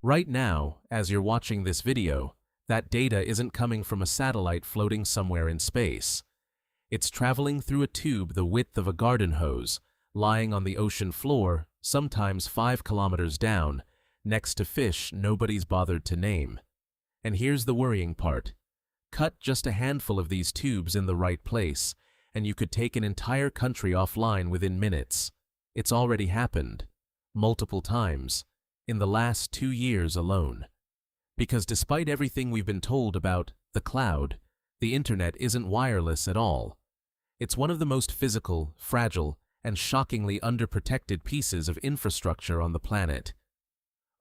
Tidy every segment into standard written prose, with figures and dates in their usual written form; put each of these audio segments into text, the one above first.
Right now, as you're watching this video, that data isn't coming from a satellite floating somewhere in space. It's traveling through a tube the width of a garden hose, lying on the ocean floor, sometimes 5 kilometers down, next to fish nobody's bothered to name. And here's the worrying part. Cut just a handful of these tubes in the right place, and you could take an entire country offline within minutes. It's already happened. Multiple times. In the last 2 years alone. Because despite everything we've been told about the cloud, the internet isn't wireless at all. It's one of the most physical, fragile, and shockingly underprotected pieces of infrastructure on the planet.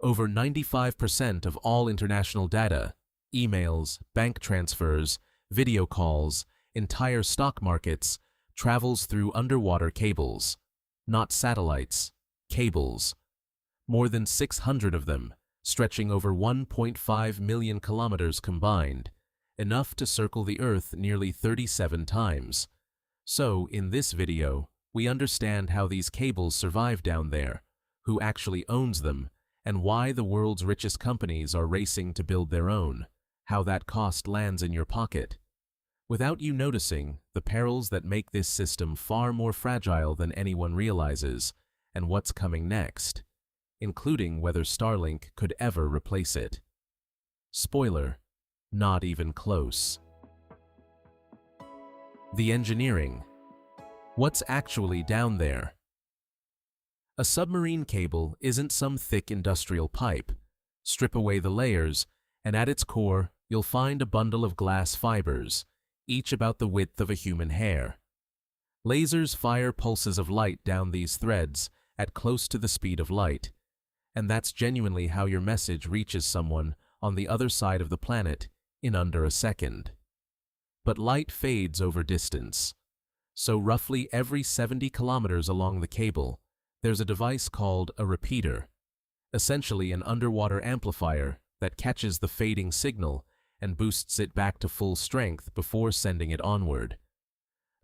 Over 95% of all international data, emails, bank transfers, video calls, entire stock markets, travels through underwater cables. Not satellites, cables. More than 600 of them, stretching over 1.5 million kilometers combined, enough to circle the Earth nearly 37 times. So, in this video, we understand how these cables survive down there, who actually owns them, and why the world's richest companies are racing to build their own, how that cost lands in your pocket. Without you noticing, the perils that make this system far more fragile than anyone realizes, and what's coming next, including whether Starlink could ever replace it. Spoiler, not even close. The engineering. What's actually down there? A submarine cable isn't some thick industrial pipe. Strip away the layers, and at its core, you'll find a bundle of glass fibers, each about the width of a human hair. Lasers fire pulses of light down these threads at close to the speed of light, and that's genuinely how your message reaches someone on the other side of the planet in under a second. But light fades over distance. So roughly every 70 kilometers along the cable, there's a device called a repeater, essentially an underwater amplifier that catches the fading signal and boosts it back to full strength before sending it onward.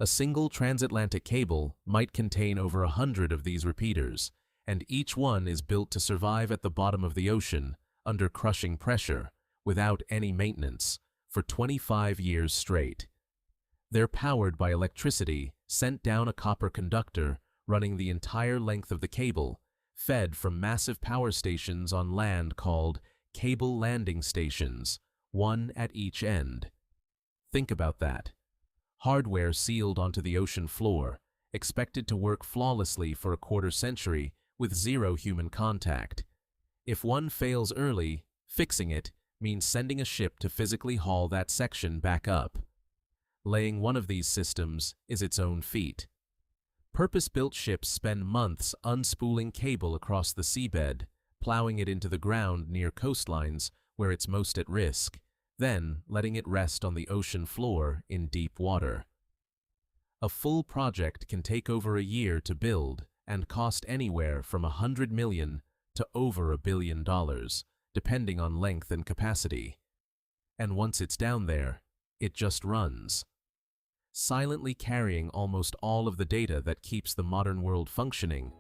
A single transatlantic cable might contain over 100 of these repeaters, and each one is built to survive at the bottom of the ocean under crushing pressure, without any maintenance, for 25 years straight. They're powered by electricity sent down a copper conductor running the entire length of the cable, fed from massive power stations on land called cable landing stations, one at each end. Think about that. Hardware sealed onto the ocean floor, expected to work flawlessly for a quarter century with zero human contact. If one fails early, fixing it means sending a ship to physically haul that section back up. Laying one of these systems is its own feat. Purpose-built ships spend months unspooling cable across the seabed, plowing it into the ground near coastlines where it's most at risk, then letting it rest on the ocean floor in deep water. A full project can take over a year to build and cost anywhere from $100 million to over $1 billion, depending on length and capacity. And once it's down there, it just runs, silently carrying almost all of the data that keeps the modern world functioning.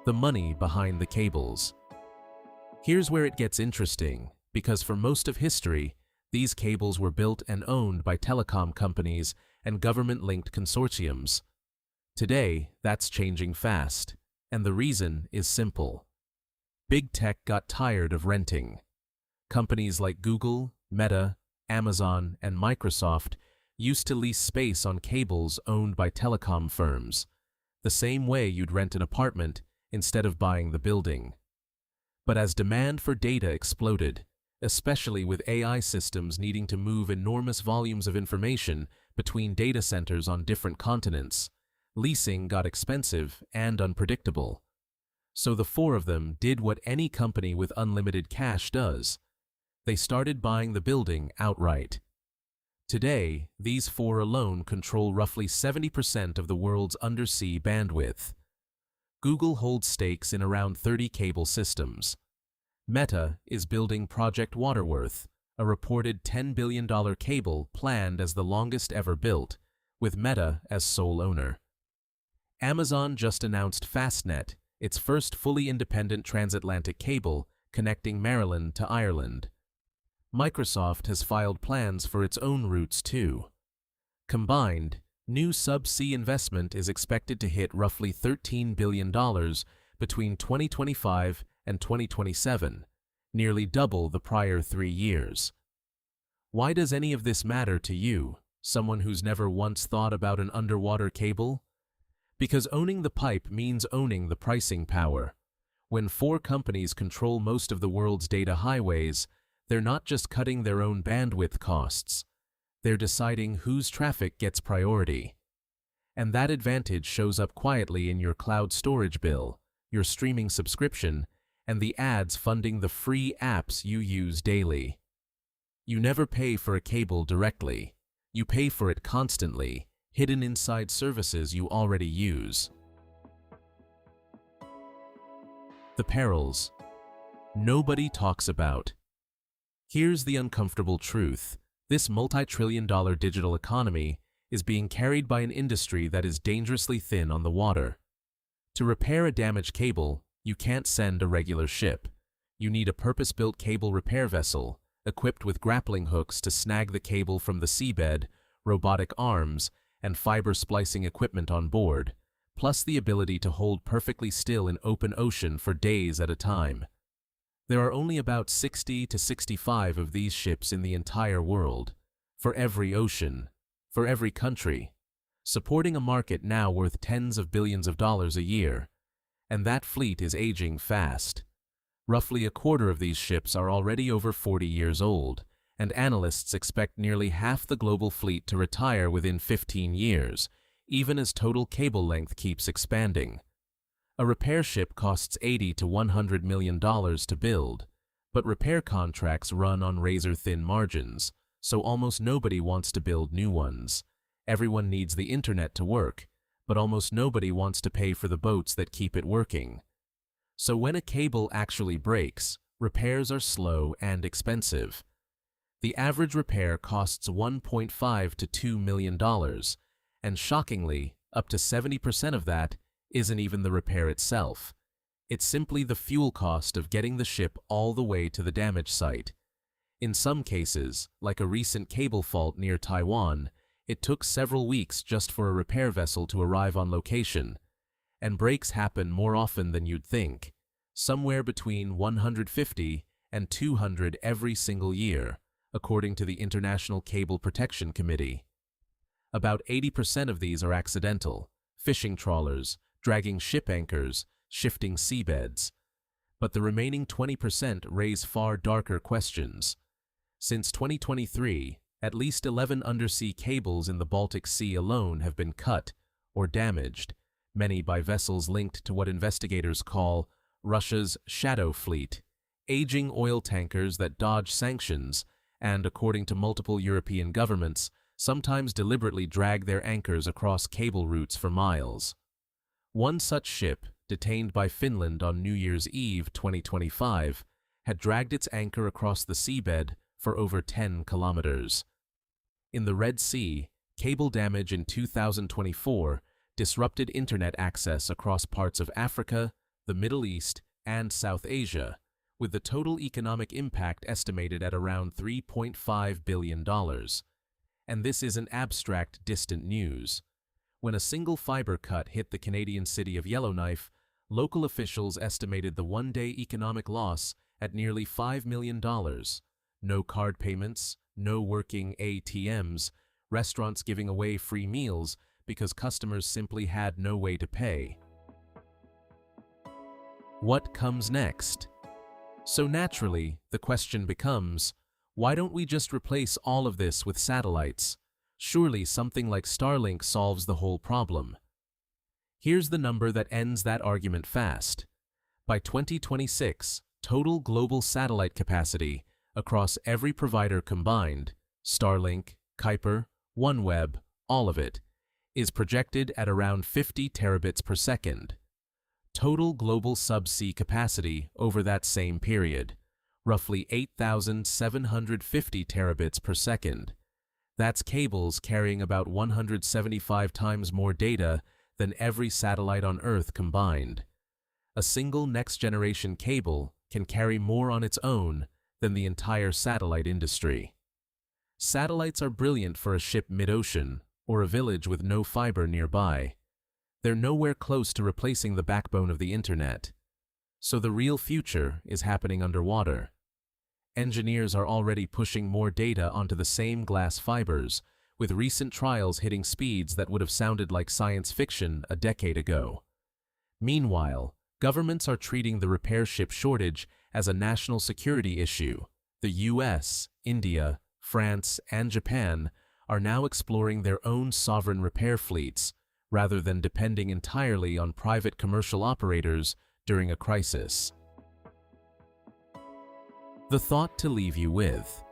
The money behind the cables. Here's where it gets interesting, because for most of history, these cables were built and owned by telecom companies and government-linked consortiums. Today, that's changing fast, and the reason is simple. Big tech got tired of renting. Companies like Google, Meta, Amazon, and Microsoft used to lease space on cables owned by telecom firms, the same way you'd rent an apartment instead of buying the building. But as demand for data exploded, especially with AI systems needing to move enormous volumes of information between data centers on different continents, leasing got expensive and unpredictable. So the four of them did what any company with unlimited cash does. They started buying the building outright. Today, these four alone control roughly 70% of the world's undersea bandwidth. Google holds stakes in around 30 cable systems. Meta is building Project Waterworth, a reported $10 billion cable planned as the longest ever built, with Meta as sole owner. Amazon just announced Fastnet, its first fully independent transatlantic cable connecting Maryland to Ireland. Microsoft has filed plans for its own routes too. Combined, new subsea investment is expected to hit roughly $13 billion between 2025 and 2027, nearly double the prior 3 years. Why does any of this matter to you, someone who's never once thought about an underwater cable? Because owning the pipe means owning the pricing power. When 4 companies control most of the world's data highways, they're not just cutting their own bandwidth costs, they're deciding whose traffic gets priority. And that advantage shows up quietly in your cloud storage bill, your streaming subscription, and the ads funding the free apps you use daily. You never pay for a cable directly. You pay for it constantly, hidden inside services you already use. The perils nobody talks about. Here's the uncomfortable truth. This multi-trillion-dollar digital economy is being carried by an industry that is dangerously thin on the water. To repair a damaged cable, you can't send a regular ship. You need a purpose-built cable repair vessel, equipped with grappling hooks to snag the cable from the seabed, robotic arms, and fiber splicing equipment on board, plus the ability to hold perfectly still in open ocean for days at a time. There are only about 60 to 65 of these ships in the entire world, for every ocean, for every country, supporting a market now worth tens of billions of dollars a year, and that fleet is aging fast. Roughly a quarter of these ships are already over 40 years old, and analysts expect nearly half the global fleet to retire within 15 years, even as total cable length keeps expanding. A repair ship costs $80 to $100 million to build, but repair contracts run on razor-thin margins, so almost nobody wants to build new ones. Everyone needs the internet to work, but almost nobody wants to pay for the boats that keep it working. So when a cable actually breaks, repairs are slow and expensive. The average repair costs $1.5 to $2 million, and shockingly, up to 70% of that isn't even the repair itself. It's simply the fuel cost of getting the ship all the way to the damage site. In some cases, like a recent cable fault near Taiwan, it took several weeks just for a repair vessel to arrive on location. And breaks happen more often than you'd think, somewhere between 150 and 200 every single year, according to the International Cable Protection Committee. About 80% of these are accidental, fishing trawlers, dragging ship anchors, shifting seabeds. But the remaining 20% raise far darker questions. Since 2023, at least 11 undersea cables in the Baltic Sea alone have been cut or damaged, many by vessels linked to what investigators call Russia's shadow fleet, aging oil tankers that dodge sanctions and, according to multiple European governments, sometimes deliberately drag their anchors across cable routes for miles. One such ship, detained by Finland on New Year's Eve 2025, had dragged its anchor across the seabed for over 10 kilometers. In the Red Sea, cable damage in 2024 disrupted internet access across parts of Africa, the Middle East, and South Asia, with the total economic impact estimated at around $3.5 billion. And this isn't abstract, distant news. When a single fiber cut hit the Canadian city of Yellowknife, local officials estimated the one-day economic loss at nearly $5 million. No card payments, no working ATMs, restaurants giving away free meals because customers simply had no way to pay. What comes next? So naturally, the question becomes, why don't we just replace all of this with satellites? Surely something like Starlink solves the whole problem. Here's the number that ends that argument fast. By 2026, total global satellite capacity across every provider combined, Starlink, Kuiper, OneWeb, all of it, is projected at around 50 terabits per second. Total global subsea capacity over that same period, roughly 8,750 terabits per second. That's cables carrying about 175 times more data than every satellite on Earth combined. A single next-generation cable can carry more on its own than the entire satellite industry. Satellites are brilliant for a ship mid-ocean or a village with no fiber nearby. They're nowhere close to replacing the backbone of the internet. So the real future is happening underwater. Engineers are already pushing more data onto the same glass fibers, with recent trials hitting speeds that would have sounded like science fiction a decade ago. Meanwhile, governments are treating the repair ship shortage as a national security issue. The US, India, France, and Japan are now exploring their own sovereign repair fleets, rather than depending entirely on private commercial operators during a crisis. The thought to leave you with.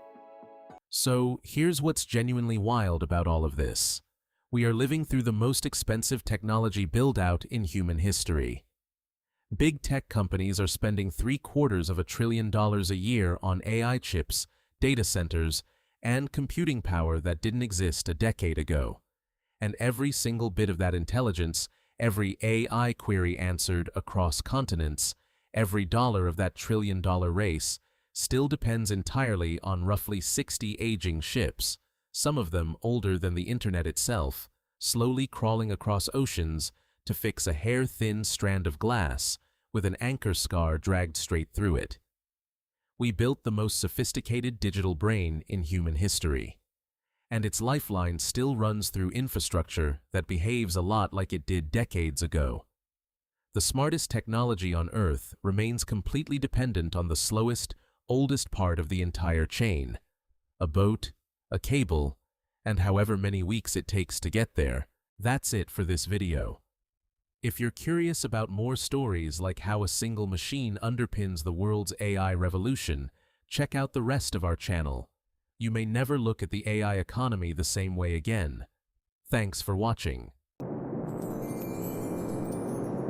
So, here's what's genuinely wild about all of this. We are living through the most expensive technology build-out in human history. Big tech companies are spending $750 billion a year on AI chips, data centers, and computing power that didn't exist a decade ago. And every single bit of that intelligence, every AI query answered across continents, every dollar of that trillion-dollar race, still depends entirely on roughly 60 aging ships, some of them older than the internet itself, slowly crawling across oceans to fix a hair-thin strand of glass with an anchor scar dragged straight through it. We built the most sophisticated digital brain in human history, and its lifeline still runs through infrastructure that behaves a lot like it did decades ago. The smartest technology on Earth remains completely dependent on the slowest, oldest part of the entire chain: a boat, a cable, and however many weeks it takes to get there. That's it for this video. If you're curious about more stories like how a single machine underpins the world's AI revolution, check out the rest of our channel. You may never look at the AI economy the same way again. Thanks for watching.